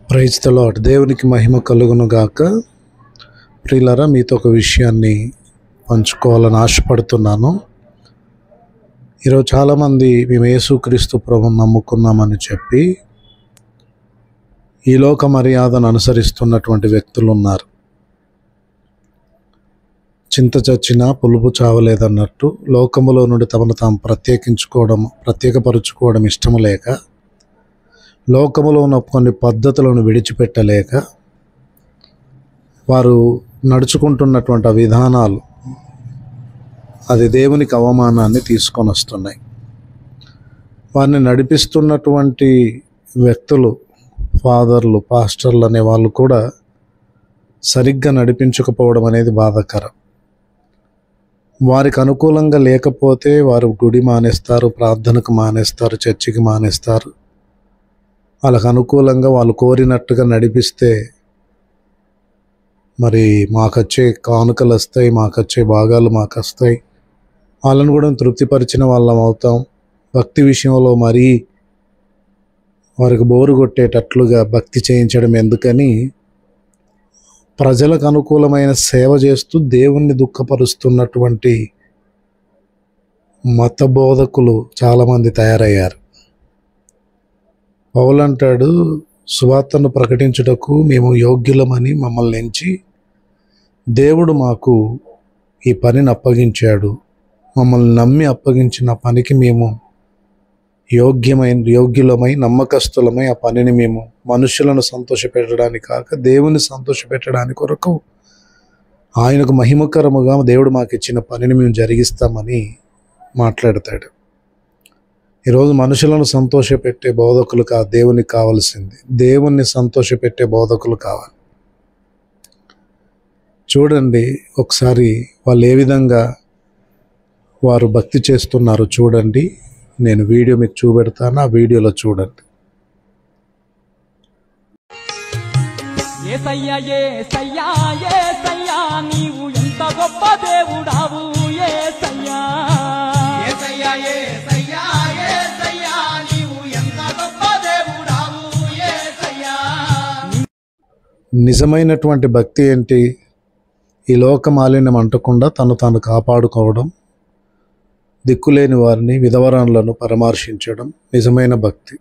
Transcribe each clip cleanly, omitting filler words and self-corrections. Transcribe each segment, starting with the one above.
Praise the lord. దేవునికి మహిమ కలుగును గాక. ప్రియులారా, మీతో ఒక విషయాన్ని పంచుకోవాలని ఆశపడుతున్నాను. ఈరోజు చాలామంది మేము యేసుక్రీస్తు ప్రభువుని నమ్ముకున్నామని చెప్పి ఈ లోక మర్యాదను అనుసరిస్తున్నటువంటి వ్యక్తులు ఉన్నారు. చింత చచ్చినా పులుపు చావలేదన్నట్టు లోకములో నుండి తమను తాము ప్రత్యేకపరుచుకోవడం ఇష్టం లేక, లోకములో ఉన్న కొన్ని పద్ధతులను విడిచిపెట్టలేక వారు నడుచుకుంటున్నటువంటి ఆ విధానాలు అది దేవునికి అవమానాన్ని తీసుకొని వస్తున్నాయి. వారిని నడిపిస్తున్నటువంటి వ్యక్తులు, ఫాదర్లు, పాస్టర్లు అనే వాళ్ళు కూడా సరిగ్గా నడిపించకపోవడం అనేది బాధాకరం. వారికి అనుకూలంగా లేకపోతే వారు గుడి మానేస్తారు, ప్రార్థనకు మానేస్తారు, చర్చికి మానేస్తారు. వాళ్ళకు అనుకూలంగా వాళ్ళు కోరినట్టుగా నడిపిస్తే మరి మాకొచ్చే కానుకలు వస్తాయి, మాకొచ్చే భాగాలు మాకు వస్తాయి, వాళ్ళని కూడా తృప్తిపరిచిన వాళ్ళం అవుతాం. భక్తి విషయంలో మరీ వారికి బోరు కొట్టేటట్లుగా భక్తి చేయించడం ఎందుకని ప్రజలకు అనుకూలమైన సేవ చేస్తూ దేవుణ్ణి దుఃఖపరుస్తున్నటువంటి మత బోధకులు చాలామంది తయారయ్యారు. పౌలు అంటాడు, సువార్తను ప్రకటించుటకు మేము యోగ్యులమని మమ్మల్ని ఎంచి దేవుడు మాకు ఈ పనిని అప్పగించాడు. మమ్మల్ని నమ్మి అప్పగించిన పనికి మేము యోగ్యులమై నమ్మకస్తులమై ఆ పనిని మేము మనుషులను సంతోషపెట్టడానికి కాక దేవుని సంతోషపెట్టడానికి కొరకు ఆయనకు మహిమకరముగా దేవుడు మాకు ఇచ్చిన పనిని మేము జరిగిస్తామని మాట్లాడతాడు. ఈరోజు మనుషులను సంతోషపెట్టే బోధకులు దేవునికి కావాల్సింది దేవుణ్ణి సంతోషపెట్టే బోధకులు కావాలి. చూడండి ఒకసారి వాళ్ళు ఏ విధంగా వారు భక్తి చేస్తున్నారు చూడండి. నేను వీడియో మీకు చూపెడతాను, ఆ వీడియోలో చూడండి. యేసయ్యా యేసయ్యా యేసయ్యా నీవు ఎంత గొప్ప దేవుడావు యేసయ్యా. యేసయ్యా యేసయ్యా యేసయ్యా నీవు ఎంత గొప్ప దేవుడావు యేసయ్యా. నిజమైనటువంటి భక్తి ఏంటి? ఈ లోక మాలిన్యం అంటకుండా తను తాను కాపాడుకోవడం, దిక్కులేని వారిని, విధవరాన్లను పరామర్శించడం నిజమైన భక్తి.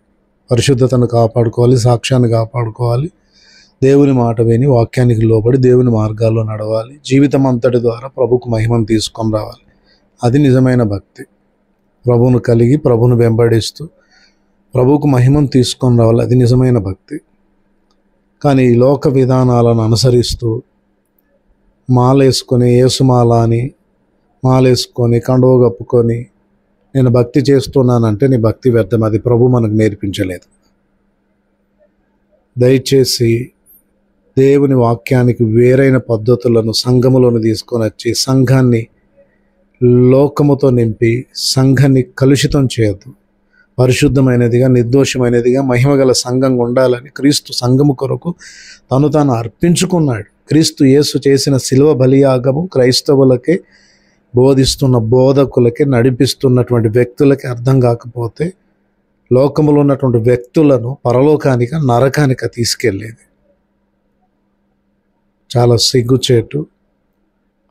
పరిశుద్ధతను కాపాడుకోవాలి, సాక్ష్యాన్ని కాపాడుకోవాలి, దేవుని మాట విని వాక్యానికి లోబడి దేవుని మార్గాల్లో నడవాలి, జీవితం అంతటి ద్వారా ప్రభుకు మహిమను తీసుకొని రావాలి. అది నిజమైన భక్తి. ప్రభువును కలిగి ప్రభువును వెంబడిస్తూ ప్రభువుకు మహిమను తీసుకొని రావాలి. అది నిజమైన భక్తి. కానీ ఈ లోక విధానాలను అనుసరిస్తూ మాలేసుకొని, యేసుమాల అని మాలేసుకొని కండువ కప్పుకొని నేను భక్తి చేస్తున్నానంటే నీ భక్తి వ్యర్థం. అది ప్రభు మనకు నేర్పించలేదు. దయచేసి దేవుని వాక్యానికి వేరైన పద్ధతులను సంఘములోని తీసుకొని వచ్చి సంఘాన్ని లోకముతో నింపి సంఘాన్ని కలుషితం చేయొద్దు. పరిశుద్ధమైనదిగా, నిర్దోషమైనదిగా, మహిమగల సంఘంగా ఉండాలని క్రీస్తు సంఘము కొరకు తను తాను అర్పించుకున్నాడు. క్రీస్తు యేసు చేసిన శిలువ బలియాగము క్రైస్తవులకే బోధిస్తున్న బోధకులకి, నడిపిస్తున్నటువంటి వ్యక్తులకి అర్థం కాకపోతే లోకములో ఉన్నటువంటి వ్యక్తులను పరలోకానిక నరకానిక తీసుకెళ్ళేది. చాలా సిగ్గుచేటు.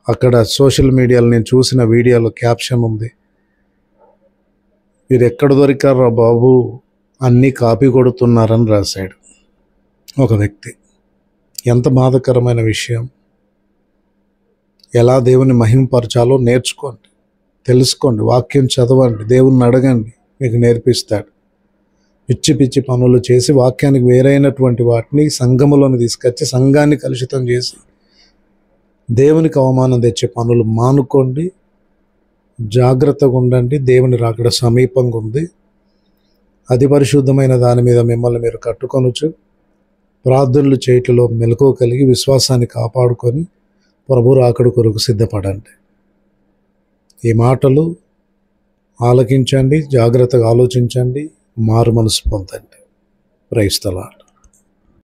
అక్కడ సోషల్ మీడియాలో నేను చూసిన వీడియోలో క్యాప్షన్ ఉంది, మీరు ఎక్కడ దొరికారా బాబు, అన్నీ కాపీ కొడుతున్నారని రాశాడు ఒక వ్యక్తి. ఎంత బాధాకరమైన విషయం. ఎలా దేవుని మహిమపరచాలో నేర్చుకోండి, తెలుసుకోండి, వాక్యం చదవండి, దేవుణ్ణి అడగండి, మీకు నేర్పిస్తాడు. పిచ్చి పిచ్చి పనులు చేసి వాక్యానికి వేరైనటువంటి వాటిని సంఘములోని తీసుకొచ్చి సంఘాన్ని కలుషితం చేసి దేవునికి అవమానం తెచ్చే పనులు మానుకోండి. జాగ్రత్తగా ఉండండి. దేవుని రాకడ సమీపంగా ఉంది. అతి పరిశుద్ధమైన దాని మీద మిమ్మల్ని మీరు కట్టుకొనొచ్చు. ప్రార్థనలు చేయటంలో మెలకువ కలిగి విశ్వాసాన్ని కాపాడుకొని ప్రభు రాకడ కొరకు సిద్ధపడండి. ఈ మాటలు ఆలకించండి, జాగ్రత్తగా ఆలోచించండి, మారు మనసు పొందండి. Praise the lord.